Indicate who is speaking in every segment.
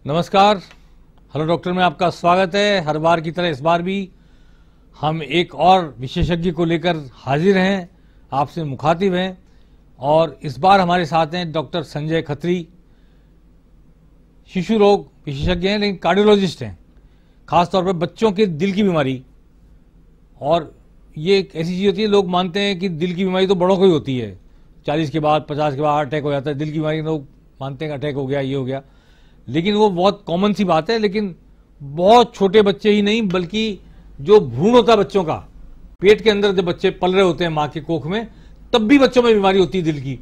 Speaker 1: नमस्कार, hello doctor में आपका स्वागत है। हर बार की तरह इस बार भी हम एक और विशेषज्ञ को लेकर हाजिर हैं, आपसे मुखातिब हैं। और इस बार हमारे साथ हैं डॉक्टर संजय खत्री। शिशु रोग विशेषज्ञ हैं लेकिन कार्डियोलॉजिस्ट हैं, खासतौर पर बच्चों के दिल की बीमारी। और ये एक ऐसी चीज़ होती है, लोग मानते हैं कि दिल की बीमारी तो बड़ों को ही होती है, 40 के बाद 50 के बाद अटैक हो जाता है। दिल की बीमारी लोग मानते हैं कि अटैक हो गया, ये हो गया, लेकिन वो बहुत कॉमन सी बात है। लेकिन बहुत छोटे बच्चे ही नहीं, बल्कि जो भ्रूण होता है बच्चों का, पेट के अंदर जब बच्चे पल रहे होते हैं माँ के कोख में, तब भी बच्चों में बीमारी होती है दिल की,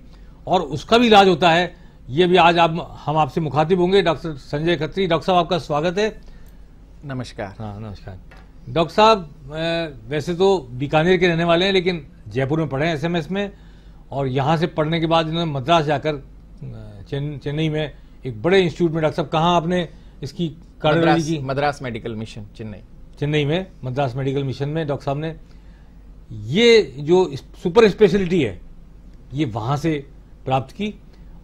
Speaker 1: और उसका भी इलाज होता है। ये भी आज हम आपसे मुखातिब होंगे। डॉक्टर संजय खत्री, डॉक्टर साहब आपका स्वागत है।
Speaker 2: नमस्कार।
Speaker 1: हाँ नमस्कार डॉक्टर साहब। वैसे तो बीकानेर के रहने वाले हैं, लेकिन जयपुर में पढ़े हैं एसएमएस में, और यहाँ से पढ़ने के बाद इन्होंने मद्रास जाकर चेन्नई में एक बड़े इंस्टीट्यूट में, डॉक्टर साहब कहाँ आपने इसकी कार्डियोलॉजी की?
Speaker 2: मद्रास मेडिकल मिशन
Speaker 1: चेन्नई में मद्रास मेडिकल मिशन में डॉक्टर साहब ने ये जो सुपर स्पेशलिटी है ये वहाँ से प्राप्त की।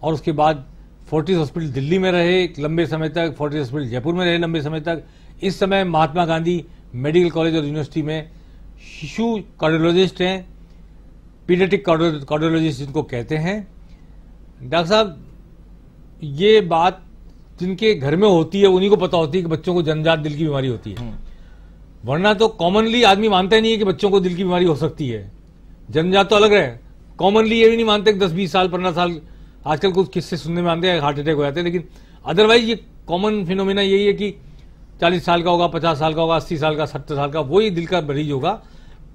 Speaker 1: और उसके बाद फोर्टिस हॉस्पिटल दिल्ली में रहे एक लंबे समय तक, फोर्टिस हॉस्पिटल जयपुर में रहे लंबे समय तक। इस समय महात्मा गांधी मेडिकल कॉलेज और यूनिवर्सिटी में शिशु कार्डियोलॉजिस्ट हैं, पीडियाट्रिक कार्डियोलॉजिस्ट जिनको कहते हैं। डॉक्टर साहब, ये बात जिनके घर में होती है उन्हीं को पता होती है कि बच्चों को जन्मजात दिल की बीमारी होती है, वरना तो कॉमनली आदमी मानता ही नहीं है कि बच्चों को दिल की बीमारी हो सकती है। जन्मजात तो अलग है, कॉमनली ये भी नहीं मानते कि 10-20 साल 15 साल, आजकल कुछ किस्से सुनने में आते हैं हार्ट अटैक हो जाते हैं, लेकिन अदरवाइज ये कॉमन फिनोमेना यही है कि 40 साल का होगा, 50 साल का होगा, 80 साल का, 70 साल का, वही दिल का मरीज होगा।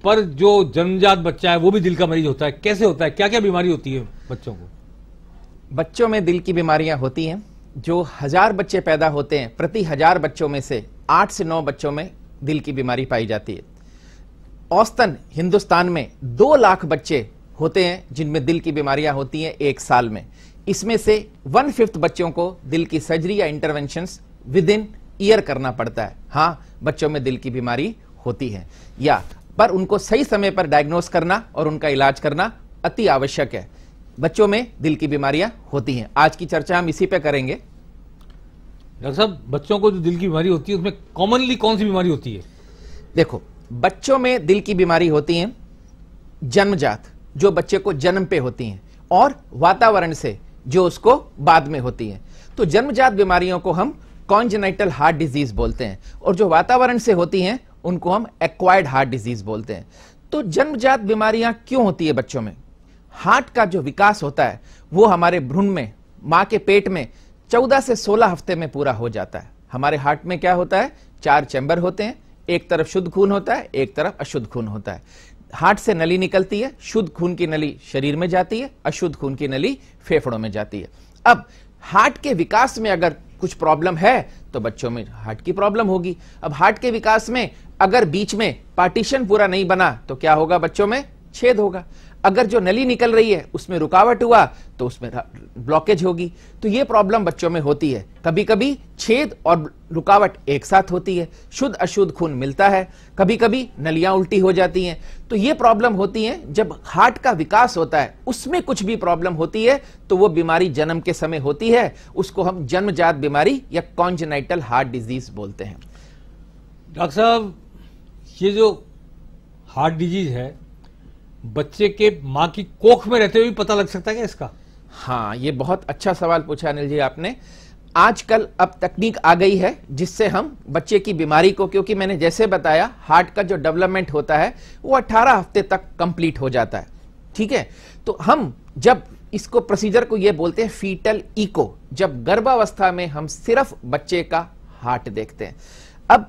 Speaker 1: पर जो जन्मजात बच्चा है वो भी दिल का मरीज होता है। कैसे होता है, क्या क्या बीमारी होती है बच्चों को?
Speaker 2: बच्चों में दिल की बीमारियां होती हैं। जो 1000 बच्चे पैदा होते हैं, प्रति 1000 बच्चों में से 8 से 9 बच्चों में दिल की बीमारी पाई जाती है। औसतन हिंदुस्तान में 2 लाख बच्चे होते हैं जिनमें दिल की बीमारियां होती हैं एक साल में। इसमें से 1/5 बच्चों को दिल की सर्जरी या इंटरवेंशंस विद इन ईयर करना पड़ता है। हाँ, बच्चों में दिल की बीमारी होती है, पर उनको सही समय पर डायग्नोस करना और उनका इलाज करना अति आवश्यक है। बच्चों में दिल की बीमारियां होती हैं। आज की चर्चा हम इसी पे करेंगे।
Speaker 1: डॉक्टर साहब, बच्चों को जो दिल की बीमारी होती है उसमें कॉमनली कौन सी बीमारी होती है?
Speaker 2: देखो, बच्चों में दिल की बीमारी होती है जन्मजात, जो बच्चे को जन्म पे होती हैं, और वातावरण से, जो उसको बाद में होती है। तो जन्मजात बीमारियों को हम कॉन्जेनाइटल हार्ट डिजीज बोलते हैं, और जो वातावरण से होती हैं उनको हम एक्वायर्ड हार्ट डिजीज बोलते हैं। तो जन्मजात बीमारियां क्यों होती है बच्चों में? हार्ट का जो विकास होता है वो हमारे भ्रूण में, मां के पेट में 14 से 16 हफ्ते में पूरा हो जाता है। हमारे हार्ट में क्या होता है? 4 चैम्बर होते हैं। एक तरफ शुद्ध खून होता है, एक तरफ अशुद्ध खून होता है। हार्ट से नली निकलती है, शुद्ध खून की नली शरीर में जाती है, अशुद्ध खून की नली फेफड़ों में जाती है। अब हार्ट के विकास में अगर कुछ प्रॉब्लम है तो बच्चों में हार्ट की प्रॉब्लम होगी। अब हार्ट के विकास में अगर बीच में पार्टीशन पूरा नहीं बना तो क्या होगा? बच्चों में छेद होगा। अगर जो नली निकल रही है उसमें रुकावट हुआ तो उसमें ब्लॉकेज होगी। तो ये प्रॉब्लम बच्चों में होती है। कभी कभी छेद और रुकावट एक साथ होती है, शुद्ध अशुद्ध खून मिलता है, कभी कभी नलियां उल्टी हो जाती हैं। तो ये प्रॉब्लम होती है जब हार्ट का विकास होता है, उसमें कुछ भी प्रॉब्लम होती है तो वो बीमारी जन्म के समय होती है। उसको हम जन्मजात बीमारी या कॉन्जेनाइटल हार्ट डिजीज बोलते हैं।
Speaker 1: डॉक्टर साहब, ये जो हार्ट डिजीज है बच्चे के मां की कोख में रहते हुए भी पता लग सकता है क्या इसका?
Speaker 2: हाँ, ये बहुत अच्छा सवाल पूछा अनिल जी आपने। आजकल अब तकनीक आ गई है जिससे हम बच्चे की बीमारी को, क्योंकि मैंने जैसे बताया हार्ट का जो डेवलपमेंट होता है वो 18 हफ्ते तक कंप्लीट हो जाता है, ठीक है। तो हम जब इसको प्रोसीजर को ये बोलते हैं फीटल इको, जब गर्भावस्था में हम सिर्फ बच्चे का हार्ट देखते हैं। अब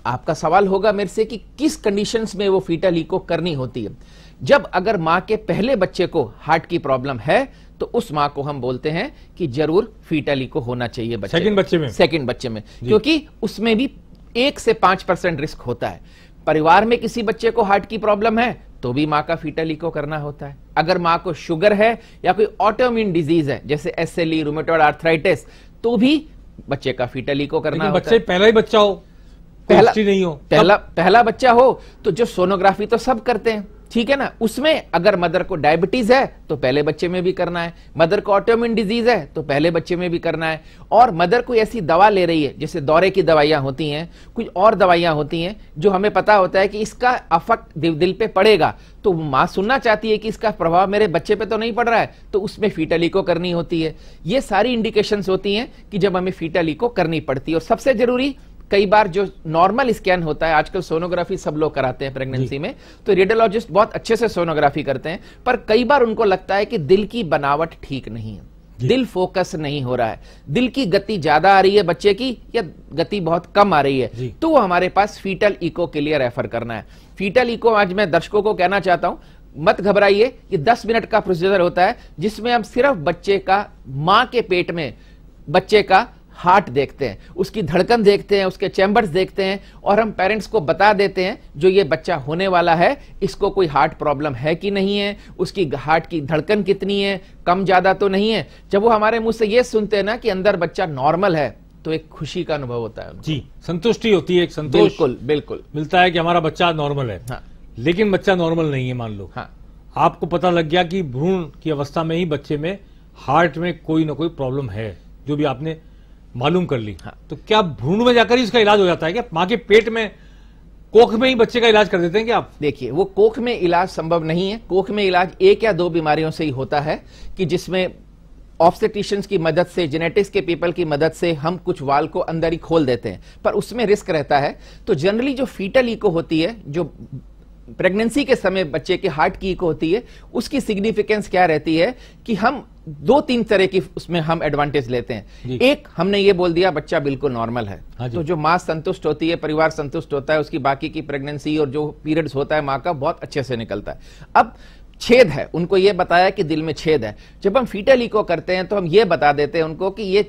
Speaker 2: आपका सवाल होगा मेरे से कि किस कंडीशंस में वो फीटल इको करनी होती है? जब अगर मां के पहले बच्चे को हार्ट की प्रॉब्लम है तो उस मां को हम बोलते हैं कि जरूर फीटल इको होना चाहिए बच्चे सेकंड बच्चे में, क्योंकि उसमें भी 1 से 5% रिस्क होता है। परिवार में किसी बच्चे को हार्ट की प्रॉब्लम है तो भी मां का फीटल इको करना होता है। अगर मां को शुगर है या कोई ऑटोइम्यून डिजीज है जैसे SLE, रूमेटॉइड आर्थराइटिस, तो भी बच्चे का फीटल इको करना होता है।
Speaker 1: बच्चे पहला ही बच्चा हो, पहला नहीं हो,
Speaker 2: पहला बच्चा हो तो जो सोनोग्राफी तो सब करते हैं, ठीक है ना। उसमें अगर मदर को डायबिटीज है तो पहले बच्चे में भी करना है, मदर को ऑटोइम्यून डिजीज है तो पहले बच्चे में भी करना है, और मदर कोई ऐसी दवा ले रही है, जैसे दौरे की दवाइयां होती हैं, कुछ और दवाइयां होती हैं जो हमें पता होता है कि इसका अफेक्ट दिल पे पड़ेगा, तो मां सुनना चाहती है कि इसका प्रभाव मेरे बच्चे पे तो नहीं पड़ रहा है, तो उसमें फीटल इको करनी होती है। ये सारी इंडिकेशंस होती हैं कि जब हमें फीटल इको करनी पड़ती है। और सबसे जरूरी, कई बार जो नॉर्मल स्कैन होता है, आजकल सोनोग्राफी सब लोग कराते हैं प्रेगनेंसी में, तो रेडियोलॉजिस्ट बहुत अच्छे से सोनोग्राफी करते हैं, पर कई बार उनको लगता है कि दिल की बनावट ठीक नहीं है, दिल फोकस नहीं हो रहा है, दिल की गति ज्यादा आ रही है बच्चे की या गति बहुत कम आ रही है, तो वो हमारे पास फीटल इको के लिए रेफर करना है। फीटल इको आज मैं दर्शकों को कहना चाहता हूं, मत घबराइए, ये 10 मिनट का प्रोसीजर होता है जिसमें हम सिर्फ बच्चे का, मां के पेट में बच्चे का हार्ट देखते हैं, उसकी धड़कन देखते हैं, उसके चैम्बर्स देखते हैं, और हम पेरेंट्स को बता देते हैं जो ये बच्चा होने वाला है इसको कोई हार्ट प्रॉब्लम है कि नहीं है, उसकी हार्ट की धड़कन कितनी है, कम ज्यादा तो नहीं है। जब वो हमारे मुंह से ये सुनते हैं ना कि अंदर बच्चा नॉर्मल है, तो एक खुशी का अनुभव होता है
Speaker 1: जी, संतुष्टि होती है, एक संतोष
Speaker 2: बिल्कुल बिल्कुल
Speaker 1: मिलता है कि हमारा बच्चा नॉर्मल है।
Speaker 2: हाँ।
Speaker 1: लेकिन बच्चा नॉर्मल नहीं है, मान लो
Speaker 2: हाँ।
Speaker 1: आपको पता लग गया कि भ्रूण की अवस्था में ही बच्चे में हार्ट में कोई ना कोई प्रॉब्लम है, जो भी आपने मालूम कर ली।
Speaker 2: हाँ।
Speaker 1: तो क्या भ्रूण में जाकर ही इसका इलाज हो जाता है क्या? मां के पेट में, कोख में ही बच्चे का इलाज कर देते हैं क्या आप?
Speaker 2: देखिए, वो कोख में इलाज संभव नहीं है। कोख में इलाज 1 या 2 बीमारियों से ही होता है कि जिसमें ऑब्स्टेट्रिशियंस की मदद से, जेनेटिक्स के पीपल की मदद से हम कुछ वाल को अंदर ही खोल देते हैं, पर उसमें रिस्क रहता है। तो जनरली जो फीटल इको होती है, जो प्रेगनेंसी के समय बच्चे के हार्ट की इको होती है, उसकी सिग्निफिकेंस क्या रहती है कि हम 2-3 तरह की उसमें हम एडवांटेज लेते हैं। एक, हमने ये बोल दिया बच्चा बिल्कुल नॉर्मल है, तो जो मां संतुष्ट होती है, परिवार संतुष्ट होता है, उसकी बाकी की प्रेगनेंसी और जो पीरियड्स होता है मां का बहुत अच्छे से निकलता है। अब छेद है, उनको ये बताया कि दिल में छेद है। जब हम फीटल इको करते हैं तो हम ये बता देते हैं उनको कि ये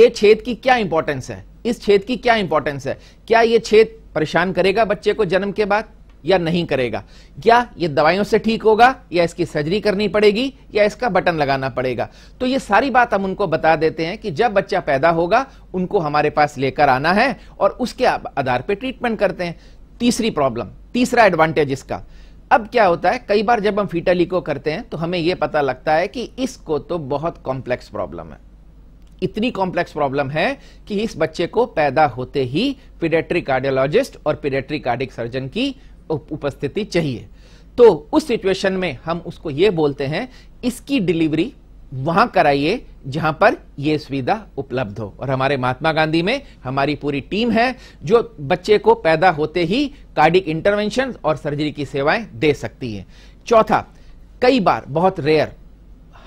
Speaker 2: छेद की क्या इंपॉर्टेंस है, इस छेद की क्या इंपॉर्टेंस है, क्या ये छेद परेशान करेगा बच्चे को जन्म के बाद या नहीं करेगा, क्या ये दवाइयों से ठीक होगा या इसकी सर्जरी करनी पड़ेगी या इसका बटन लगाना पड़ेगा। तो ये सारी बात हम उनको बता देते हैं कि जब बच्चा पैदा होगा उनको हमारे पास लेकर आना है और उसके आधार पर ट्रीटमेंट करते हैं। तीसरा एडवांटेज इसका, अब क्या होता है, कई बार जब हम फीटल इको करते हैं तो हमें यह पता लगता है कि इसको तो बहुत कॉम्प्लेक्स प्रॉब्लम है, इतनी कॉम्प्लेक्स प्रॉब्लम है कि इस बच्चे को पैदा होते ही पीडियाट्रिक कार्डियोलॉजिस्ट और पीडियाट्रिक कार्डियक सर्जन की उपस्थिति चाहिए। तो उस सिचुएशन में हम उसको यह बोलते हैं इसकी डिलीवरी वहां कराइए जहां पर यह सुविधा उपलब्ध हो। और हमारे महात्मा गांधी में हमारी पूरी टीम है जो बच्चे को पैदा होते ही कार्डियक इंटरवेंशन और सर्जरी की सेवाएं दे सकती है। चौथा, कई बार बहुत रेयर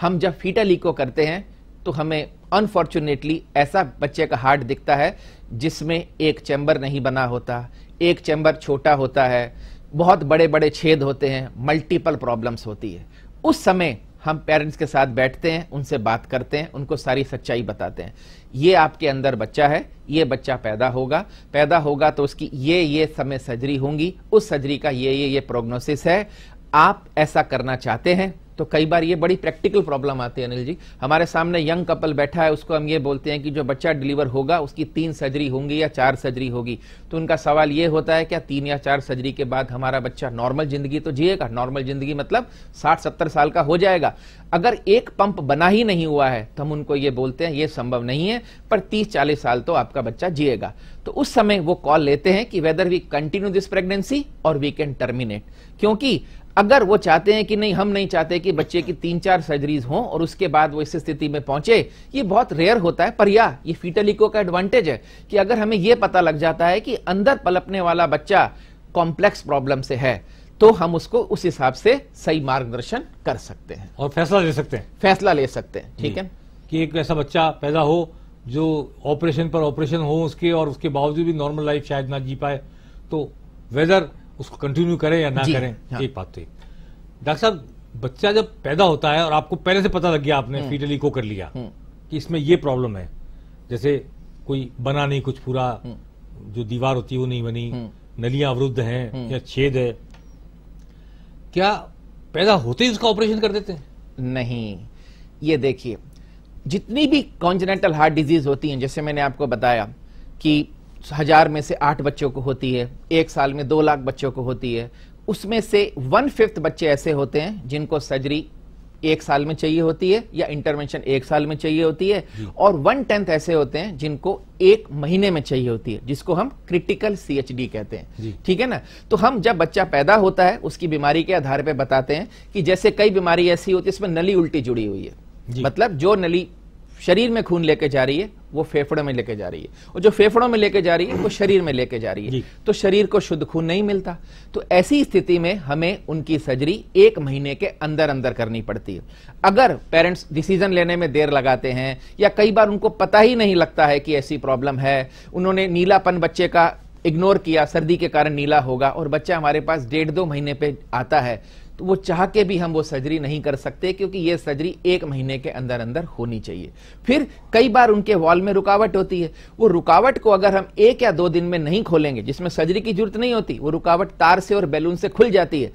Speaker 2: हम जब फीटल इको करते हैं तो हमें अनफॉर्चुनेटली ऐसा बच्चे का हार्ट दिखता है जिसमें एक चैम्बर नहीं बना होता, एक चैम्बर छोटा होता है, बहुत बड़े बड़े छेद होते हैं, मल्टीपल प्रॉब्लम्स होती है। उस समय हम पेरेंट्स के साथ बैठते हैं, उनसे बात करते हैं, उनको सारी सच्चाई बताते हैं। ये आपके अंदर बच्चा है, ये बच्चा पैदा होगा तो उसकी ये समय सर्जरी होंगी, उस सर्जरी का ये प्रोग्नोसिस है, आप ऐसा करना चाहते हैं। तो कई बार ये बड़ी प्रैक्टिकल प्रॉब्लम आती है अनिल जी। हमारे सामने यंग कपल बैठा है, उसको हम ये बोलते हैं कि जो बच्चा डिलीवर होगा उसकी 3 सर्जरी होंगी या 4 सर्जरी होगी। तो उनका सवाल ये होता है क्या 3 या 4 सर्जरी के बाद हमारा बच्चा नॉर्मल जिंदगी तो जिएगा? नॉर्मल जिंदगी मतलब 60-70 साल का हो जाएगा। अगर एक पंप बना ही नहीं हुआ है तो हम उनको ये बोलते हैं ये संभव नहीं है, पर 30-40 साल तो आपका बच्चा जिएगा। तो उस समय वो कॉल लेते हैं कि whether we continue this pregnancy और वी कैन टर्मिनेट। क्योंकि अगर वो चाहते हैं कि नहीं, हम नहीं चाहते कि बच्चे की 3-4 सर्जरीज हों और उसके बाद वो इस स्थिति में पहुंचे, ये बहुत रेयर होता है। पर ये फीटल इको का एडवांटेज है कि अगर हमें ये पता लग जाता है कि अंदर पलपने वाला बच्चा कॉम्प्लेक्स प्रॉब्लम से है, तो हम उसको उस हिसाब से सही मार्गदर्शन कर सकते हैं
Speaker 1: और फैसला ले सकते हैं।
Speaker 2: ठीक है
Speaker 1: कि एक ऐसा बच्चा पैदा हो जो ऑपरेशन पर ऑपरेशन हो उसके, और उसके बावजूद भी नॉर्मल लाइफ शायद ना जी पाए, तो वेदर उसको कंटिन्यू करें या ना करें। हाँ। एक बात तो डॉक्टर साहब, बच्चा जब पैदा होता है और आपको पहले से पता लग गया, आपने फीटल इको कर लिया कि इसमें ये प्रॉब्लम है, जैसे कोई बना नहीं कुछ पूरा, जो दीवार होती है वो नहीं बनी, नलियां अवरुद्ध हैं या छेद है, क्या पैदा होते ही उसका ऑपरेशन कर देते हैं?
Speaker 2: नहीं, ये देखिए, जितनी भी कॉन्जेनिटल हार्ट डिजीज होती हैं, जैसे मैंने आपको बताया कि 1000 में से 8 बच्चों को होती है, 1 साल में 2 लाख बच्चों को होती है, उसमें से 1/5 बच्चे ऐसे होते हैं जिनको सर्जरी 1 साल में चाहिए होती है या इंटरवेंशन 1 साल में चाहिए होती है, और 1/10 ऐसे होते हैं जिनको 1 महीने में चाहिए होती है, जिसको हम क्रिटिकल CHD कहते हैं। ठीक है ना। तो हम जब बच्चा पैदा होता है उसकी बीमारी के आधार पर बताते हैं कि जैसे कई बीमारी ऐसी होती है इसमें नली उल्टी जुड़ी हुई है, मतलब जो नली शरीर में खून लेके जा रही है वो फेफड़ों में लेके जा रही है, और जो फेफड़ों में लेके जा रही है वो शरीर में लेके जा रही है, तो शरीर को शुद्ध खून नहीं मिलता। तो ऐसी स्थिति में हमें उनकी सर्जरी 1 महीने के अंदर अंदर करनी पड़ती है। अगर पेरेंट्स डिसीजन लेने में देर लगाते हैं या कई बार उनको पता ही नहीं लगता है कि ऐसी प्रॉब्लम है, उन्होंने नीलापन बच्चे का इग्नोर किया, सर्दी के कारण नीला होगा, और बच्चा हमारे पास 1.5-2 महीने पे आता है, तो वो चाह के भी हम वो सर्जरी नहीं कर सकते, क्योंकि ये सर्जरी 1 महीने के अंदर अंदर होनी चाहिए। फिर कई बार उनके वॉल में रुकावट होती है, वो रुकावट को अगर हम 1 या 2 दिन में नहीं खोलेंगे, जिसमें सर्जरी की जरूरत नहीं होती, वो रुकावट तार से और बैलून से खुल जाती है,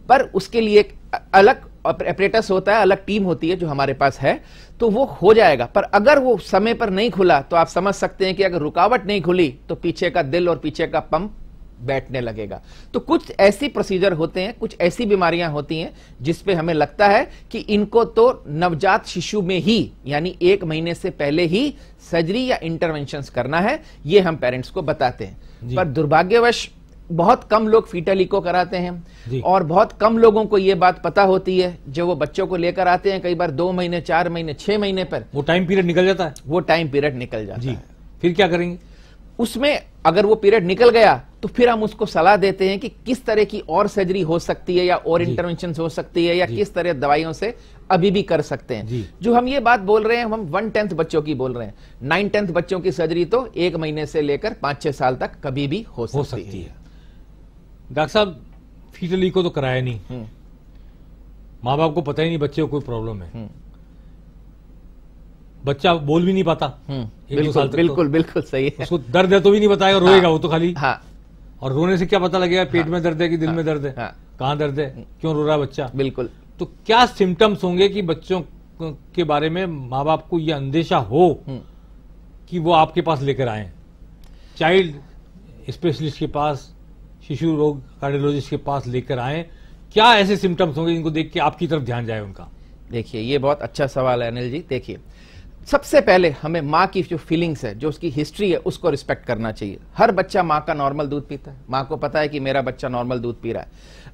Speaker 2: पर उसके लिए एक अलग ऑपरेटस होता है, अलग टीम होती है जो हमारे पास है, तो वो हो जाएगा। पर अगर वो समय पर नहीं खुला तो आप समझ सकते हैं कि अगर रुकावट नहीं खुली तो पीछे का दिल और पीछे का पंप बैठने लगेगा। तो कुछ ऐसी प्रोसीजर होते हैं, कुछ ऐसी बीमारियां होती हैं जिसपे हमें लगता है कि इनको तो नवजात शिशु में ही, यानी 1 महीने से पहले ही सर्जरी या इंटरवेंशंस करना है, ये हम पेरेंट्स को बताते हैं। पर दुर्भाग्यवश बहुत कम लोग फीटल इको कराते हैं, और बहुत कम लोगों को ये बात पता होती है, जो वो बच्चों को लेकर आते हैं कई बार 2 महीने, 4 महीने, 6 महीने पर,
Speaker 1: वो टाइम पीरियड निकल जाता है।
Speaker 2: वो टाइम पीरियड निकल जाता है।
Speaker 1: फिर क्या करेंगे
Speaker 2: उसमें? अगर वो पीरियड निकल गया तो फिर हम उसको सलाह देते हैं कि किस तरह की और सर्जरी हो सकती है, या और इंटरवेंशन हो सकती है, या किस तरह दवाइयों से अभी भी कर सकते हैं। जो हम ये बात बोल रहे हैं, हम 1/10 बच्चों की बोल रहे हैं। 9/10 बच्चों की सर्जरी तो 1 महीने से लेकर 5-6 साल तक कभी भी हो सकती है।
Speaker 1: डॉक्टर साहब, फीटल इको तो कराया नहीं, माँ बाप को पता ही नहीं बच्चे को कोई प्रॉब्लम है, बच्चा बोल भी नहीं पाता 1-2 साल तक।
Speaker 2: बिल्कुल बिल्कुल सही है।
Speaker 1: उसको दर्द है तो भी नहीं बताएगा, रोएगा वो तो खाली।
Speaker 2: हाँ।
Speaker 1: और रोने से क्या पता लगेगा पेट में दर्द है कि दिल में दर्द है, कहाँ दर्द है, क्यों रो रहा है बच्चा।
Speaker 2: बिल्कुल।
Speaker 1: तो क्या सिम्टम्स होंगे कि बच्चों के बारे में माँ बाप को यह अंदेशा हो कि वो आपके पास लेकर आए, चाइल्ड स्पेशलिस्ट के पास, शिशु रोग कार्डियोलॉजिस्ट के पास लेकर आए? क्या ऐसे सिम्टम्स होंगे जिनको देख के आपकी तरफ ध्यान जाए उनका?
Speaker 2: देखिए, ये बहुत अच्छा सवाल है अनिल जी। देखिए, सबसे पहले हमें माँ की जो फीलिंग्स है, जो उसकी हिस्ट्री है, उसको रिस्पेक्ट करना चाहिए। हर बच्चा माँ का नॉर्मल दूध पीता है, माँ को पता है कि मेरा बच्चा नॉर्मल दूध पी रहा है।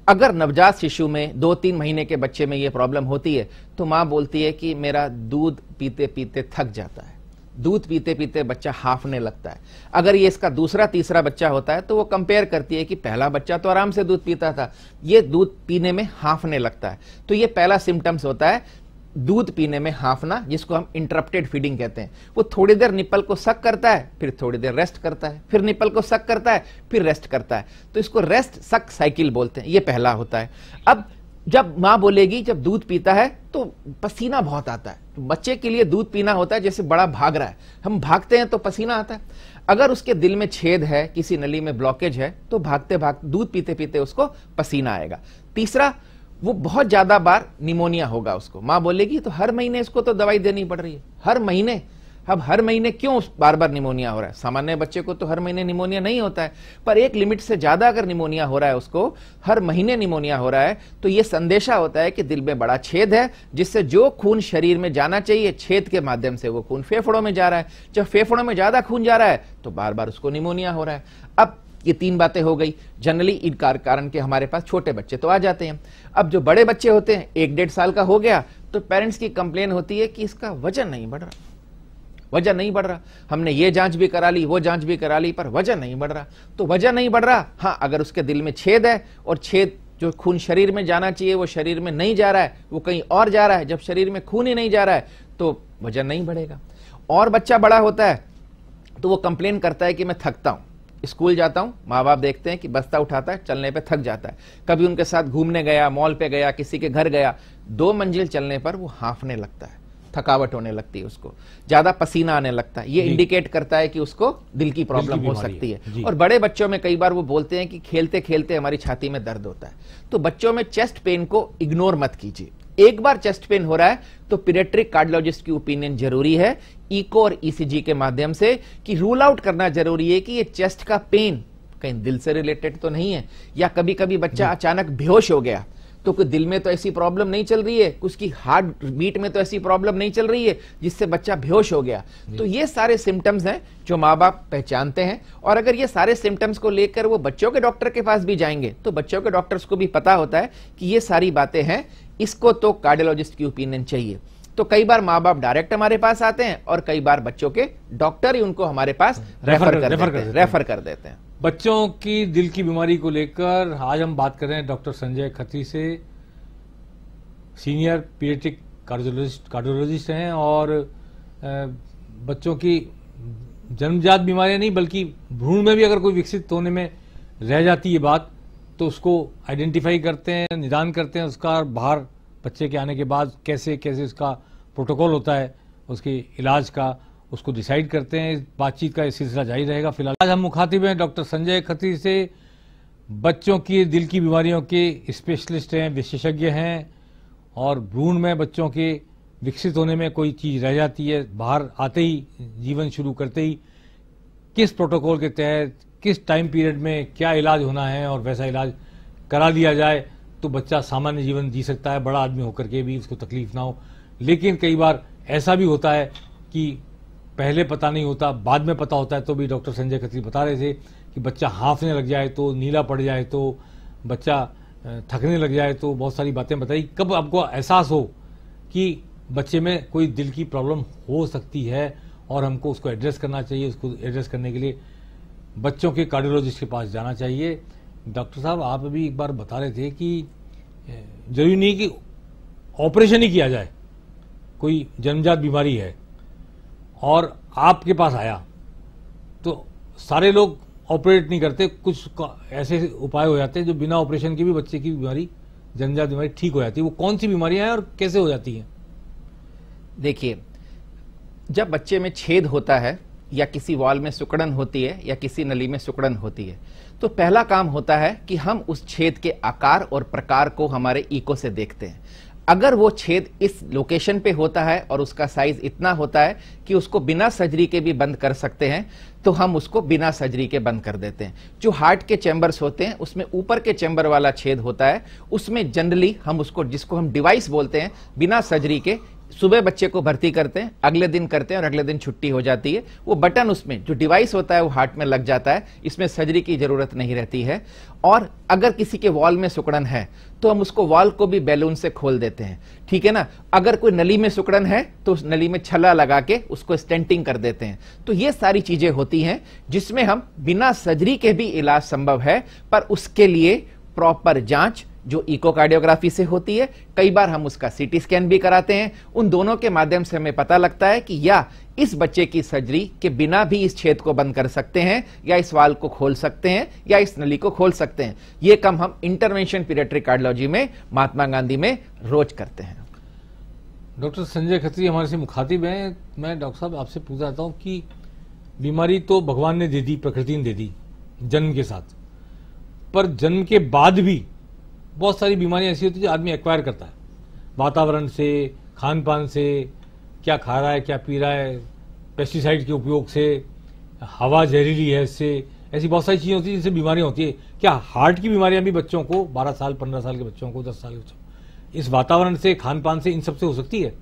Speaker 2: अगर नवजात शिशु में 2-3 महीने के बच्चे में ये प्रॉब्लम होती है तो माँ बोलती है कि मेरा दूध पीते पीते थक जाता है, दूध पीते पीते बच्चा हाफने लगता है। अगर ये इसका दूसरा तीसरा बच्चा होता है तो वो कंपेयर करती है कि पहला बच्चा तो आराम से दूध पीता था, ये दूध पीने में हाफने लगता है। तो ये पहला सिम्टम्स होता है, दूध पीने में हाफना, जिसको हम इंटरप्टेड फीडिंग कहते हैं। वो थोड़ी देर निप्पल को सक करता है, फिर थोड़ी देर रेस्ट करता है, फिर निप्पल को सक करता है, फिर रेस्ट करता है। तो इसको रेस्ट सक साइकिल बोलते हैं। ये पहला होता है। अब जब माँ बोलेगी, जब दूध पीता है तो पसीना बहुत आता है। तो बच्चे के लिए दूध पीना होता है जैसे बड़ा भाग रहा है, हम भागते हैं तो पसीना आता है। अगर उसके दिल में छेद है, किसी नली में ब्लॉकेज है, तो भागते भागते दूध पीते पीते उसको पसीना आएगा। तीसरा, वो बहुत ज्यादा बार निमोनिया होगा उसको। माँ बोलेगी तो हर महीने इसको तो दवाई देनी पड़ रही है, हर महीने। अब हर महीने क्यों बार बार निमोनिया हो रहा है? सामान्य बच्चे को तो हर महीने निमोनिया नहीं होता है, पर एक लिमिट से ज्यादा अगर निमोनिया हो रहा है, उसको हर महीने निमोनिया हो रहा है, तो ये संदेशा होता है कि दिल में बड़ा छेद है, जिससे जो खून शरीर में जाना चाहिए, छेद के माध्यम से वो खून फेफड़ों में जा रहा है। जब फेफड़ों में ज्यादा खून जा रहा है तो बार बार उसको निमोनिया हो रहा है। अब ये 3 बातें हो गई। जनरली इन कारण के हमारे पास छोटे बच्चे तो आ जाते हैं। अब जो बड़े बच्चे होते हैं, 1-1.5 साल का हो गया, तो पेरेंट्स की कंप्लेन होती है कि इसका वजन नहीं बढ़ रहा, वजन नहीं बढ़ रहा। हमने ये जांच भी करा ली, वो जांच भी करा ली, पर वजन नहीं बढ़ रहा। तो वजन नहीं बढ़ रहा, हाँ, अगर उसके दिल में छेद है और छेद जो खून शरीर में जाना चाहिए वो शरीर में नहीं जा रहा है, वो कहीं और जा रहा है, जब शरीर में खून ही नहीं जा रहा है तो वजन नहीं बढ़ेगा। और बच्चा बड़ा होता है तो वो कंप्लेन करता है कि मैं थकता हूं, स्कूल जाता हूं, माँ बाप देखते हैं कि बस्ता उठाता है, चलने पे थक जाता है। कभी उनके साथ घूमने गया, मॉल पे गया, किसी के घर गया, 2 मंजिल चलने पर वो हांफने लगता है, थकावट होने लगती है, उसको ज्यादा पसीना आने लगता है। ये इंडिकेट करता है कि उसको दिल की प्रॉब्लम हो सकती है। और बड़े बच्चों में कई बार वो बोलते हैं कि खेलते खेलते हमारी छाती में दर्द होता है। तो बच्चों में चेस्ट पेन को इग्नोर मत कीजिए। एक बार चेस्ट पेन हो रहा है तो पीडियाट्रिक कार्डियोलॉजिस्ट की ओपिनियन जरूरी है, इको और ईसीजी के माध्यम से, कि रूल आउट करना जरूरी है कि ये चेस्ट का पेन कहीं दिल से रिलेटेड तो नहीं है, या कभी कभी बच्चा अचानक बेहोश हो गया तो कोई दिल में तो ऐसी प्रॉब्लम नहीं चल रही है, उसकी हार्ट बीट में तो ऐसी प्रॉब्लम नहीं चल रही है जिससे बच्चा बेहोश हो गया। तो ये सारे सिम्टम्स हैं जो माँ बाप पहचानते हैं, और अगर ये सारे सिम्टम्स को लेकर वो बच्चों के डॉक्टर के पास भी जाएंगे तो बच्चों के डॉक्टर्स को भी पता होता है कि ये सारी बातें हैं, इसको तो कार्डियोलॉजिस्ट की ओपिनियन चाहिए। तो कई बार माँ बाप डायरेक्ट हमारे पास आते हैं और कई बार बच्चों के डॉक्टर ही उनको हमारे पास रेफर कर देते हैं।
Speaker 1: बच्चों की दिल की बीमारी को लेकर आज हम बात कर रहे हैं डॉक्टर संजय खत्री से। सीनियर पीडियाट्रिक कार्डियोलॉजिस्ट हैं और बच्चों की जन्मजात बीमारियां नहीं बल्कि भ्रूण में भी अगर कोई विकसित होने में रह जाती है बात तो उसको आइडेंटिफाई करते हैं, निदान करते हैं, उसका बाहर बच्चे के आने के बाद कैसे कैसे उसका प्रोटोकॉल होता है उसके इलाज का, उसको डिसाइड करते हैं। बातचीत का सिलसिला जारी रहेगा। फिलहाल आज हम मुखातिब हैं डॉक्टर संजय खत्री से। बच्चों की दिल की बीमारियों के स्पेशलिस्ट हैं, विशेषज्ञ हैं, और भ्रूण में बच्चों के विकसित होने में कोई चीज रह जाती है, बाहर आते ही जीवन शुरू करते ही किस प्रोटोकॉल के तहत किस टाइम पीरियड में क्या इलाज होना है और वैसा इलाज करा लिया जाए तो बच्चा सामान्य जीवन जी सकता है, बड़ा आदमी होकर के भी उसको तकलीफ ना हो। लेकिन कई बार ऐसा भी होता है कि पहले पता नहीं होता, बाद में पता होता है। तो भी डॉक्टर संजय खत्री बता रहे थे कि बच्चा हाँफने लग जाए तो, नीला पड़ जाए तो, बच्चा थकने लग जाए तो, बहुत सारी बातें बताई। कब आपको एहसास हो कि बच्चे में कोई दिल की प्रॉब्लम हो सकती है और हमको उसको एड्रेस करना चाहिए, उसको एड्रेस करने के लिए बच्चों के कार्डियोलॉजिस्ट के पास जाना चाहिए? डॉक्टर साहब, आप अभी एक बार बता रहे थे कि जरूरी नहीं कि ऑपरेशन ही किया जाए, कोई जन्मजात बीमारी है और आपके पास आया तो सारे लोग ऑपरेट नहीं करते, कुछ ऐसे उपाय हो जाते हैं जो बिना ऑपरेशन के भी बच्चे की बीमारी, जन्मजात बीमारी ठीक हो जाती है। वो कौन सी बीमारियां हैं और कैसे हो जाती हैं?
Speaker 2: देखिए, जब बच्चे में छेद होता है या किसी वॉल में सिकुड़न होती है या किसी नली में सिकुड़न होती है तो पहला काम होता है कि हम उस छेद के आकार और प्रकार को हमारे इको से देखते हैं। अगर वो छेद इस लोकेशन पे होता है और उसका साइज इतना होता है कि उसको बिना सर्जरी के भी बंद कर सकते हैं तो हम उसको बिना सर्जरी के बंद कर देते हैं। जो हार्ट के चैम्बर्स होते हैं उसमें ऊपर के चैम्बर वाला छेद होता है, उसमें जनरली हम उसको, जिसको हम डिवाइस बोलते हैं, बिना सर्जरी के सुबह बच्चे को भर्ती करते हैं, अगले दिन करते हैं और अगले दिन छुट्टी हो जाती है। वो बटन, उसमें जो डिवाइस होता है वो हार्ट में लग जाता है, इसमें सर्जरी की जरूरत नहीं रहती है। और अगर किसी के वॉल में सिकुड़न है तो हम उसको वॉल को भी बैलून से खोल देते हैं, ठीक है ना। अगर कोई नली में सिकुड़न है तो उस नली में छल्ला लगा के उसको स्टेंटिंग कर देते हैं। तो ये सारी चीजें होती हैं जिसमें हम बिना सर्जरी के भी इलाज संभव है, पर उसके लिए प्रॉपर जांच जो इकोकार्डियोग्राफी से होती है, कई बार हम उसका सीटी स्कैन भी कराते हैं। उन दोनों के माध्यम से हमें पता लगता है कि या इस बच्चे की सर्जरी के बिना भी इस छेद को बंद कर सकते हैं, या इस वाल को खोल सकते हैं, या इस नली को खोल सकते हैं। ये काम हम इंटरवेंशन पीडियाट्रिक कार्डियोलॉजी में महात्मा गांधी में रोज करते हैं।
Speaker 1: डॉक्टर संजय खत्री हमारे से मुखातिब हैं। मैं डॉक्टर साहब आपसे पूछ रहा हूं कि बीमारी तो भगवान ने दे दी, प्रकृति ने दे दी जन्म के साथ, पर जन्म के बाद भी बहुत सारी बीमारियां ऐसी होती है जो आदमी एक्वायर करता है, वातावरण से, खान पान से, क्या खा रहा है, क्या पी रहा है, पेस्टिसाइड के उपयोग से, हवा जहरीली है इससे, ऐसी बहुत सारी चीजें होती है जिनसे बीमारियां होती है। क्या हार्ट की बीमारियां भी बच्चों को, 12 साल 15 साल के बच्चों को, 10 साल के बच्चों को, इस वातावरण से, खान पान से, इन सब से हो सकती है?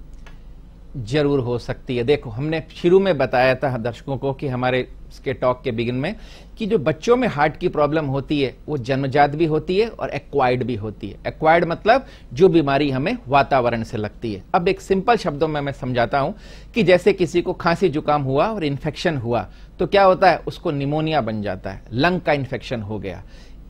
Speaker 2: जरूर हो सकती है। देखो, हमने शुरू में बताया था दर्शकों को कि हमारे इसके टॉक के बिगिन में कि जो बच्चों में हार्ट की प्रॉब्लम होती है वो जन्मजात भी होती है और एक्वायर्ड भी होती है। एक्वायर्ड मतलब जो बीमारी हमें वातावरण से लगती है। अब एक सिंपल शब्दों में मैं समझाता हूं कि जैसे किसी को खांसी जुकाम हुआ और इन्फेक्शन हुआ तो क्या होता है, उसको निमोनिया बन जाता है, लंग का इन्फेक्शन हो गया।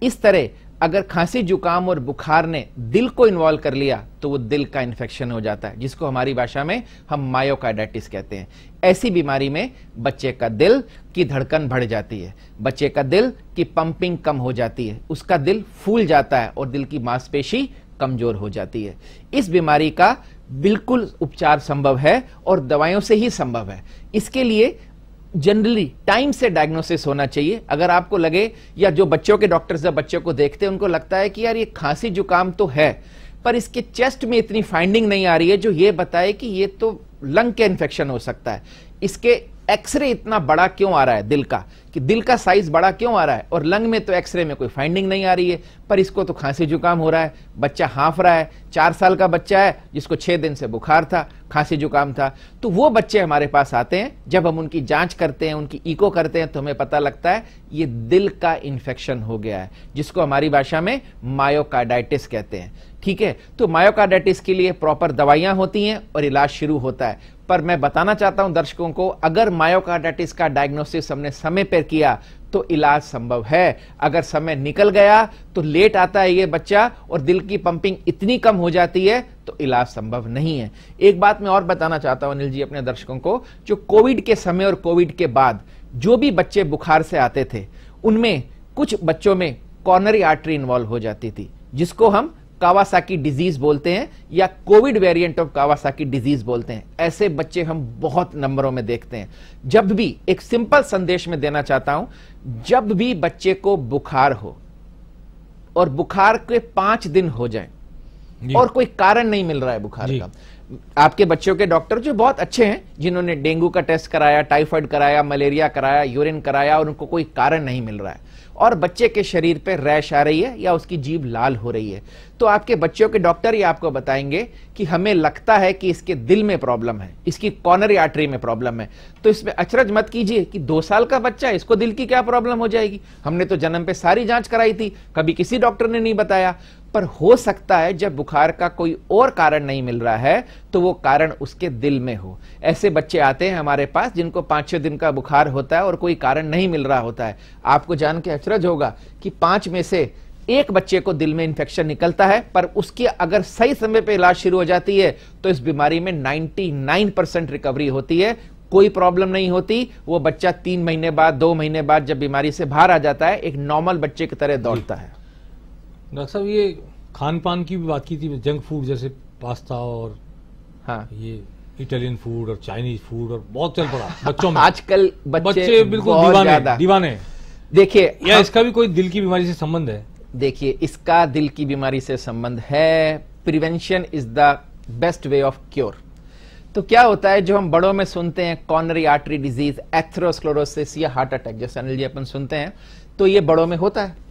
Speaker 2: इस तरह अगर खांसी जुकाम और बुखार ने दिल को इन्वॉल्व कर लिया तो वो दिल का इन्फेक्शन हो जाता है, जिसको हमारी भाषा में हम मायोकार्डाइटिस कहते हैं। ऐसी बीमारी में बच्चे का दिल की धड़कन बढ़ जाती है, बच्चे का दिल की पंपिंग कम हो जाती है, उसका दिल फूल जाता है और दिल की मांसपेशी कमजोर हो जाती है। इस बीमारी का बिल्कुल उपचार संभव है और दवाइयों से ही संभव है। इसके लिए जनरली टाइम से डायग्नोसिस होना चाहिए। अगर आपको लगे, या जो बच्चों के डॉक्टर जब बच्चों को देखते हैं उनको लगता है कि यार ये खांसी जुकाम तो है पर इसके चेस्ट में इतनी फाइंडिंग नहीं आ रही है जो ये बताए कि ये तो लंग के इन्फेक्शन हो सकता है, इसके एक्सरे इतना बड़ा क्यों आ रहा है दिल का कि दिल का साइज बड़ा क्यों आ रहा है, और लंग में तो एक्सरे में कोई फाइंडिंग नहीं आ रही है, पर इसको तो खांसी जुकाम हो रहा है, बच्चा हाँफ रहा है, 4 साल का बच्चा है जिसको 6 दिन से बुखार था, खांसी जुकाम था। तो वो बच्चे हमारे पास आते हैं, जब हम उनकी जांच करते हैं, उनकी इको करते हैं, तो हमें पता लगता है ये दिल का इंफेक्शन हो गया है, जिसको हमारी भाषा में मायोकार्डाइटिस कहते हैं। ठीक है, तो मायोकार्डाइटिस के लिए प्रॉपर दवाइयां होती हैं और इलाज शुरू होता है। पर मैं बताना चाहता हूं दर्शकों को, अगर मायोकार्डाइटिस का डायग्नोसिस हमने समय पर किया तो इलाज संभव है। अगर समय निकल गया तो लेट आता है ये बच्चा और दिल की पंपिंग इतनी कम हो जाती है तो इलाज संभव नहीं है। एक बात मैं और बताना चाहता हूं अनिल जी अपने दर्शकों को, जो कोविड के समय और कोविड के बाद जो भी बच्चे बुखार से आते थे, उनमें कुछ बच्चों में कॉर्नरी आर्टरी इन्वॉल्व हो जाती थी, जिसको हम कावासाकी डिजीज बोलते हैं या Covid variant of Kawasaki disease बोलते हैं। ऐसे बच्चे हम बहुत नंबरों में देखते हैं। जब भी, एक सिंपल संदेश में देना चाहता हूं, जब भी बच्चे को बुखार हो और बुखार के 5 दिन हो जाए और कोई कारण नहीं मिल रहा है बुखार का, आपके बच्चों के डॉक्टर जो बहुत अच्छे हैं, जिन्होंने डेंगू का टेस्ट कराया, टाइफाइड कराया, मलेरिया कराया, यूरिन कराया और उनको कोई कारण नहीं मिल रहा है, और बच्चे के शरीर पे रैश आ रही है या उसकी जीभ लाल हो रही है, तो आपके बच्चों के डॉक्टर ही आपको बताएंगे कि हमें लगता है कि इसके दिल में प्रॉब्लम है, इसकी कॉर्नरी आर्टरी में प्रॉब्लम है। तो इसमें अचरज मत कीजिए कि 2 साल का बच्चा है, इसको दिल की क्या प्रॉब्लम हो जाएगी, हमने तो जन्म पे सारी जांच कराई थी, कभी किसी डॉक्टर ने नहीं बताया। पर हो सकता है जब बुखार का कोई और कारण नहीं मिल रहा है तो वो कारण उसके दिल में हो। ऐसे बच्चे आते हैं हमारे पास जिनको 5-6 दिन का बुखार होता है और कोई कारण नहीं मिल रहा होता है। आपको जान के अचरज होगा कि 5 में से 1 बच्चे को दिल में इंफेक्शन निकलता है, पर उसकी अगर सही समय पे इलाज शुरू हो जाती है तो इस बीमारी में 99% रिकवरी होती है, कोई प्रॉब्लम नहीं होती। वो बच्चा 3 महीने बाद, 2 महीने बाद जब बीमारी से बाहर आ जाता है, एक नॉर्मल बच्चे की तरह दौड़ता है।
Speaker 1: डॉक्टर साहब, ये खान पान की भी बात की थी, जंक फूड जैसे पास्ता और
Speaker 2: हाँ,
Speaker 1: ये इटालियन फूड और चाइनीज फूड और बहुत चल पड़ा बच्चों में।
Speaker 2: आजकल
Speaker 1: बच्चे बिल्कुल दीवाने।
Speaker 2: देखिए,
Speaker 1: या इसका भी कोई दिल की बीमारी से संबंध है?
Speaker 2: देखिए, इसका दिल की बीमारी से संबंध है। Prevention is the best way of cure. तो क्या होता है, जो हम बड़ों में सुनते हैं कॉर्नरी आर्टरी डिजीज, एथेरोस्क्लेरोसिस या हार्ट अटैक, जैसे अनिल जी अपन सुनते हैं, तो ये बड़ों में होता है।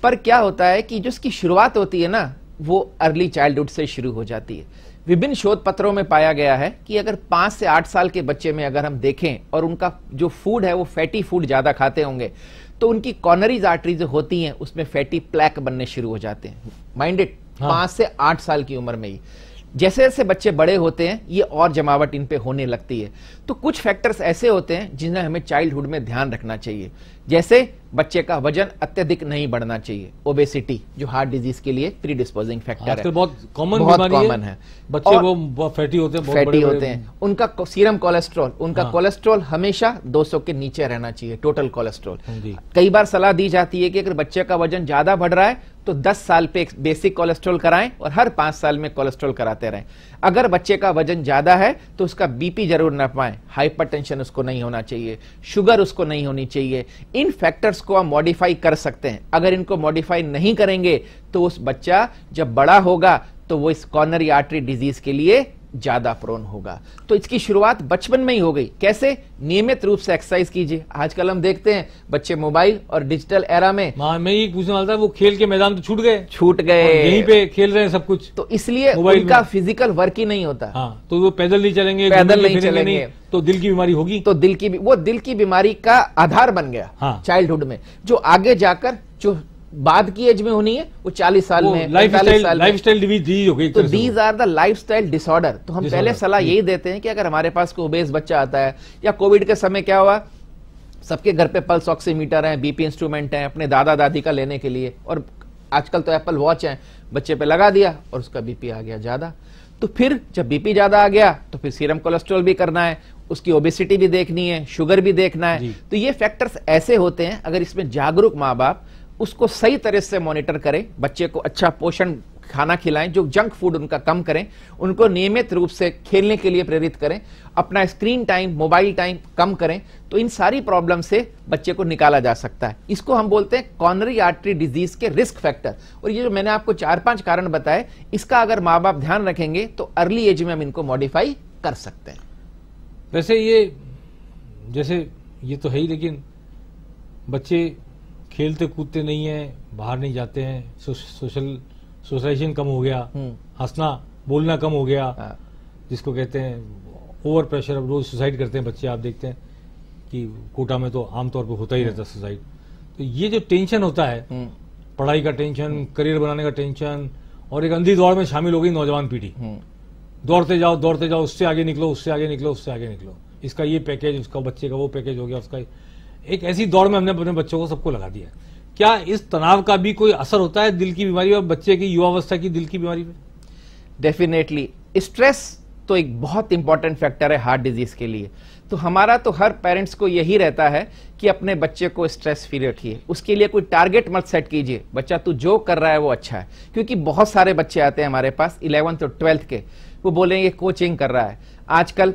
Speaker 2: पर क्या होता है कि जो इसकी शुरुआत होती है ना, वो अर्ली चाइल्डहुड से शुरू हो जाती है। विभिन्न शोध पत्रों में पाया गया है कि अगर 5 से 8 साल के बच्चे में अगर हम देखें और उनका जो फूड है वो फैटी फूड ज्यादा खाते होंगे, तो उनकी कॉर्नरीज आर्टरी जो होती हैं उसमें फैटी प्लैक बनने शुरू हो जाते हैं। माइंडेड, 5 से 8 साल की उम्र में ही। जैसे जैसे बच्चे बड़े होते हैं ये और जमावट इन पे होने लगती है। तो कुछ फैक्टर्स ऐसे होते हैं जिन्हें हमें चाइल्डहुड में ध्यान रखना चाहिए। जैसे बच्चे का वजन अत्यधिक नहीं बढ़ना चाहिए, ओबेसिटी जो हार्ट डिजीज के लिए प्रीडिस्पोजिंग फैक्टर है,
Speaker 1: बहुत कॉमन है। बच्चे वो फैटी होते हैं,
Speaker 2: फैटी होते हैं। उनका सीरम कोलेस्ट्रॉल, उनका कोलेस्ट्रॉल हमेशा 200 के नीचे रहना चाहिए, टोटल कोलेस्ट्रॉल। कई बार सलाह दी जाती है कि अगर बच्चे का वजन ज्यादा बढ़ रहा है तो 10 साल पे एक बेसिक कोलेस्ट्रॉल कराएं और हर 5 साल में कोलेस्ट्रॉल कराते रहें। अगर बच्चे का वजन ज्यादा है तो उसका बीपी जरूर ना पाएं, हाइपरटेंशन उसको नहीं होना चाहिए, शुगर उसको नहीं होनी चाहिए। इन फैक्टर्स को हम मॉडिफाई कर सकते हैं। अगर इनको मॉडिफाई नहीं करेंगे तो उस बच्चा जब बड़ा होगा तो वो इस कॉर्नरी आर्टरी डिजीज के लिए ज्यादा प्रोन होगा। तो इसकी शुरुआत बचपन में ही हो गई। कैसे? नियमित रूप से एक्सरसाइज कीजिए। आजकल हम देखते हैं बच्चे मोबाइल और डिजिटल एरा में,
Speaker 1: मैं ये पूछने वाला था, वो खेल के मैदान तो छूट गए, यहीं पे खेल रहे हैं सब कुछ,
Speaker 2: तो इसलिए उनका फिजिकल वर्क ही नहीं होता।
Speaker 1: हाँ, तो वो पैदल नहीं चलेंगे, तो दिल की बीमारी होगी।
Speaker 2: तो दिल की बीमारी का आधार बन गया चाइल्डहुड में, जो आगे जाकर जो बाद की एज में होनी है वो 40 साल में, 45 साल में
Speaker 1: लाइफस्टाइल डिजीज हो गई।
Speaker 2: तो these are the lifestyle disorder. तो हम पहले सलाह यही देते हैं कि अगर हमारे पास कोई ओबेस बच्चा आता है, या कोविड के समय क्या हुआ, सबके घर पे पल्स ऑक्सीमीटर है, बीपी इंस्ट्रूमेंट है अपने दादा दादी का लेने के लिए, और आजकल तो एप्पल वॉच है, बच्चे पे लगा दिया और उसका बीपी आ गया ज्यादा। तो फिर जब बीपी ज्यादा आ गया तो फिर सीरम कोलेस्ट्रॉल भी करना है, उसकी ओबेसिटी भी देखनी है, शुगर भी देखना है। तो ये फैक्टर्स ऐसे होते हैं, अगर इसमें जागरूक माँ बाप उसको सही तरह से मॉनिटर करें, बच्चे को अच्छा पोषण खाना खिलाएं, जो जंक फूड उनका कम करें, उनको नियमित रूप से खेलने के लिए प्रेरित करें, अपना स्क्रीन टाइम, मोबाइल टाइम कम करें, तो इन सारी प्रॉब्लम से बच्चे को निकाला जा सकता है। इसको हम बोलते हैं कॉर्नरी आर्टरी डिजीज के रिस्क फैक्टर। और ये जो मैंने आपको 4-5 कारण बताए, इसका अगर माँ बाप ध्यान रखेंगे तो अर्ली एज में हम इनको मॉडिफाई कर सकते हैं।
Speaker 1: वैसे ये जैसे ये तो है ही, लेकिन बच्चे खेलते कूदते नहीं है, बाहर नहीं जाते हैं, सोशलाइजेशन कम हो गया, हंसना बोलना कम हो गया, जिसको कहते हैं ओवर प्रेशर। अब रोज सुसाइड करते हैं बच्चे, आप देखते हैं कि कोटा में तो आमतौर पर होता ही रहता है सुसाइड। तो ये जो टेंशन होता है, पढ़ाई का टेंशन, करियर बनाने का टेंशन, और एक अंधी दौड़ में शामिल हो गई नौजवान पीढ़ी। दौड़ते जाओ, उससे आगे निकलो, उससे आगे निकलो, उससे आगे निकलो, इसका ये पैकेज, उसका बच्चे का वो पैकेज हो गया, उसका एक ऐसी दौड़ में हमने अपने बच्चों को सबको लगा दिया। क्या इस तनाव का भी कोई असर होता है दिल की बीमारी और बच्चे की युवावस्था की दिल की बीमारी पे?
Speaker 2: डेफिनेटली स्ट्रेस तो एक बहुत इंपॉर्टेंट फैक्टर है हार्ट डिजीज के लिए। तो हमारा तो हर पेरेंट्स को यही रहता है कि अपने बच्चे को स्ट्रेस फ्री रखिए, उसके लिए कोई टारगेट मत सेट कीजिए, बच्चा तू जो कर रहा है वो अच्छा है। क्योंकि बहुत सारे बच्चे आते हैं हमारे पास 11th और 12th के, वो बोलेंगे कोचिंग कर रहा है, आजकल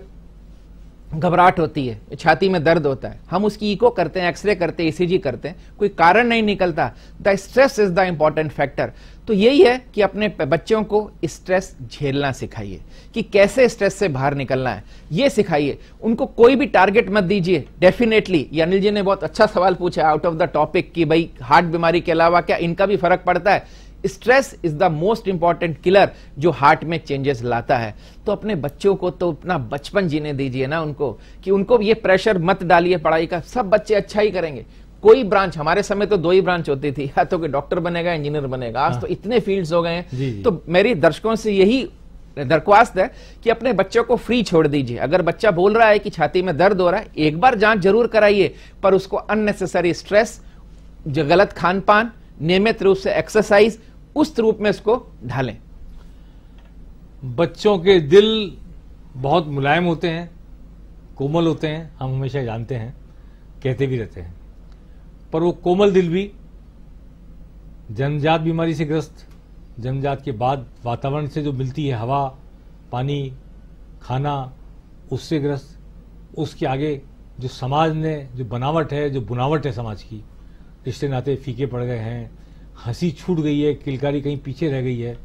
Speaker 2: घबराहट होती है, छाती में दर्द होता है, हम उसकी इको करते हैं, एक्सरे करते हैं, ईसीजी करते हैं, कोई कारण नहीं निकलता। The stress is the important factor. तो यही है कि अपने बच्चों को स्ट्रेस झेलना सिखाइए, कि कैसे स्ट्रेस से बाहर निकलना है ये सिखाइए। उनको कोई भी टारगेट मत दीजिए। डेफिनेटली अनिल जी ने बहुत अच्छा सवाल पूछा आउट ऑफ द टॉपिक कि भाई हार्ट बीमारी के अलावा क्या इनका भी फर्क पड़ता है। Stress is the most important killer जो हार्ट में चेंजेस लाता है। तो अपने बच्चों को तो अपना बचपन जीने दीजिए ना उनको, कि उनको ये प्रेशर मत डालिए पढ़ाई का। सब बच्चे अच्छा ही करेंगे। कोई ब्रांच, हमारे समय तो 2 ही ब्रांच होती थी, या तो कि डॉक्टर बनेगा, इंजीनियर बनेगा। आज तो इतने फील्ड्स हो गए हैं। तो मेरी दर्शकों से यही दरख्वास्त है कि अपने बच्चों को फ्री छोड़ दीजिए। अगर बच्चा बोल रहा है कि छाती में दर्द हो रहा है, एक बार जांच जरूर कराइए, पर उसको अननेसेसरी स्ट्रेस, जो गलत खान पान, नियमित रूप से एक्सरसाइज, उस रूप में इसको ढालें।
Speaker 1: बच्चों के दिल बहुत मुलायम होते हैं, कोमल होते हैं, हम हमेशा जानते हैं, कहते भी रहते हैं। पर वो कोमल दिल भी जन्मजात बीमारी से ग्रस्त, जन्मजात के बाद वातावरण से जो मिलती है हवा, पानी, खाना, उससे ग्रस्त, उसके आगे जो समाज ने जो बनावट है, जो बुनावट है समाज की, रिश्ते नाते फीके पड़ गए हैं, हंसी छूट गई है, किलकारी कहीं पीछे रह गई है,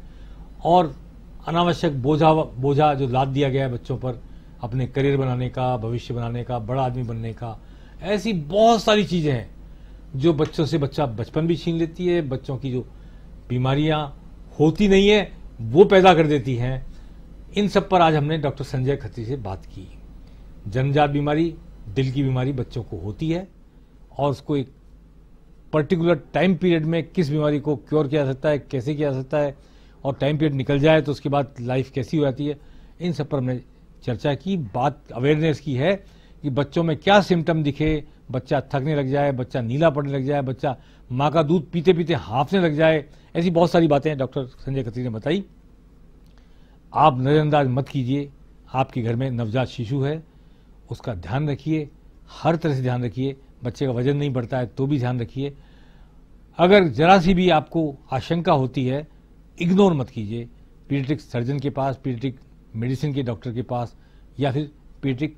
Speaker 1: और अनावश्यक बोझा जो लाद दिया गया है बच्चों पर, अपने करियर बनाने का, भविष्य बनाने का, बड़ा आदमी बनने का। ऐसी बहुत सारी चीजें हैं जो बच्चों से बच्चा बचपन भी छीन लेती है, बच्चों की जो बीमारियां होती नहीं है वो पैदा कर देती हैं। इन सब पर आज हमने डॉक्टर संजय खत्री से बात की। जन्मजात बीमारी, दिल की बीमारी बच्चों को होती है, और उसको एक पर्टिकुलर टाइम पीरियड में किस बीमारी को क्योर किया जा सकता है, कैसे किया जा सकता है, और टाइम पीरियड निकल जाए तो उसके बाद लाइफ कैसी हो जाती है, इन सब पर हमने चर्चा की। बात अवेयरनेस की है कि बच्चों में क्या सिम्टम दिखे, बच्चा थकने लग जाए, बच्चा नीला पड़ने लग जाए, बच्चा माँ का दूध पीते पीते हांफने लग जाए, ऐसी बहुत सारी बातें डॉक्टर संजय खत्री ने बताई। आप नजरअंदाज मत कीजिए। आपके घर में नवजात शिशु है, उसका ध्यान रखिए, हर तरह से ध्यान रखिए। बच्चे का वजन नहीं बढ़ता है तो भी ध्यान रखिए। अगर जरा सी भी आपको आशंका होती है, इग्नोर मत कीजिए। पीडियाट्रिक सर्जन के पास, पीडियाट्रिक मेडिसिन के डॉक्टर के पास, या फिर पीडियाट्रिक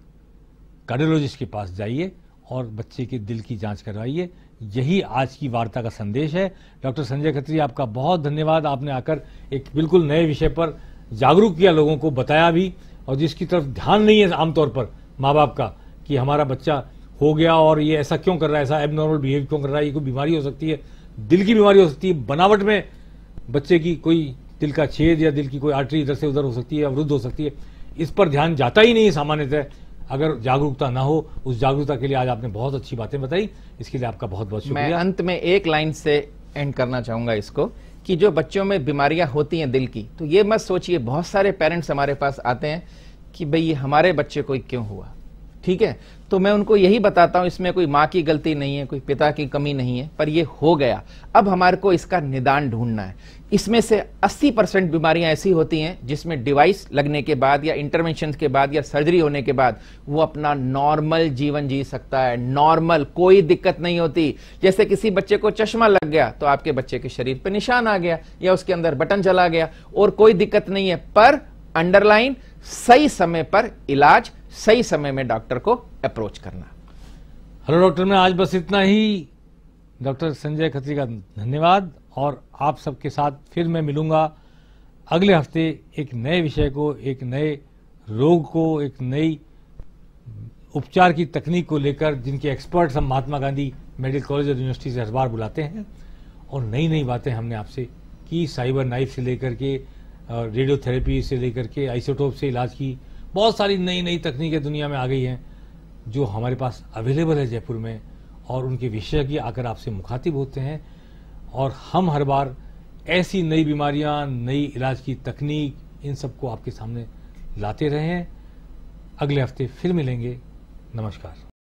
Speaker 1: कार्डियोलॉजिस्ट के पास जाइए और बच्चे के दिल की जांच करवाइए। यही आज की वार्ता का संदेश है। डॉक्टर संजय खत्री, आपका बहुत धन्यवाद। आपने आकर एक बिल्कुल नए विषय पर जागरूक किया, लोगों को बताया भी, और जिसकी तरफ ध्यान नहीं है आमतौर पर माँ बाप का, कि हमारा बच्चा हो गया और ये ऐसा क्यों कर रहा है, ऐसा एबनॉर्मल बिहेव क्यों कर रहा है, ये कोई बीमारी हो सकती है, दिल की बीमारी हो सकती है, बनावट में बच्चे की कोई दिल का छेद या दिल की कोई आर्टरी इधर से उधर हो सकती है, अवरुद्ध हो सकती है। इस पर ध्यान जाता ही नहीं है सामान्यतः, अगर जागरूकता ना हो। उस जागरूकता के लिए आज आपने बहुत अच्छी बातें बताई, इसके लिए आपका बहुत बहुत शुक्रिया।
Speaker 2: मैं अंत में एक लाइन से एंड करना चाहूंगा इसको, कि जो बच्चों में बीमारियां होती हैं दिल की, तो ये मत सोचिए, बहुत सारे पेरेंट्स हमारे पास आते हैं कि भाई ये हमारे बच्चे को क्यों हुआ, ठीक है। तो मैं उनको यही बताता हूं, इसमें कोई माँ की गलती नहीं है, कोई पिता की कमी नहीं है, पर ये हो गया। अब हमारे को इसका निदान ढूंढना है। इसमें से 80% बीमारियां ऐसी होती हैं जिसमें डिवाइस लगने के बाद या इंटरवेंशन के बाद या सर्जरी होने के बाद वो अपना नॉर्मल जीवन जी सकता है। नॉर्मल, कोई दिक्कत नहीं होती। जैसे किसी बच्चे को चश्मा लग गया तो आपके बच्चे के शरीर पे निशान आ गया या उसके अंदर बटन चला गया और कोई दिक्कत नहीं है, पर अंडरलाइन सही समय पर इलाज, सही समय में डॉक्टर को अप्रोच करना।
Speaker 1: हेलो डॉक्टर में आज बस इतना ही। डॉक्टर संजय खत्री का धन्यवाद, और आप सबके साथ फिर मैं मिलूंगा अगले हफ्ते एक नए विषय को, एक नए रोग को, एक नई उपचार की तकनीक को लेकर, जिनके एक्सपर्ट्स हम महात्मा गांधी मेडिकल कॉलेज और यूनिवर्सिटी से हर बार बुलाते हैं और नई नई बातें हमने आपसे की। साइबर नाइफ से लेकर के रेडियोथेरेपी से लेकर के आइसोटोप से इलाज की बहुत सारी नई नई तकनीकें दुनिया में आ गई हैं जो हमारे पास अवेलेबल है जयपुर में, और उनके विशेषज्ञ आकर आपसे मुखातिब होते हैं और हम हर बार ऐसी नई बीमारियां, नई इलाज की तकनीक, इन सबको आपके सामने लाते रहे हैं। अगले हफ्ते फिर मिलेंगे। नमस्कार।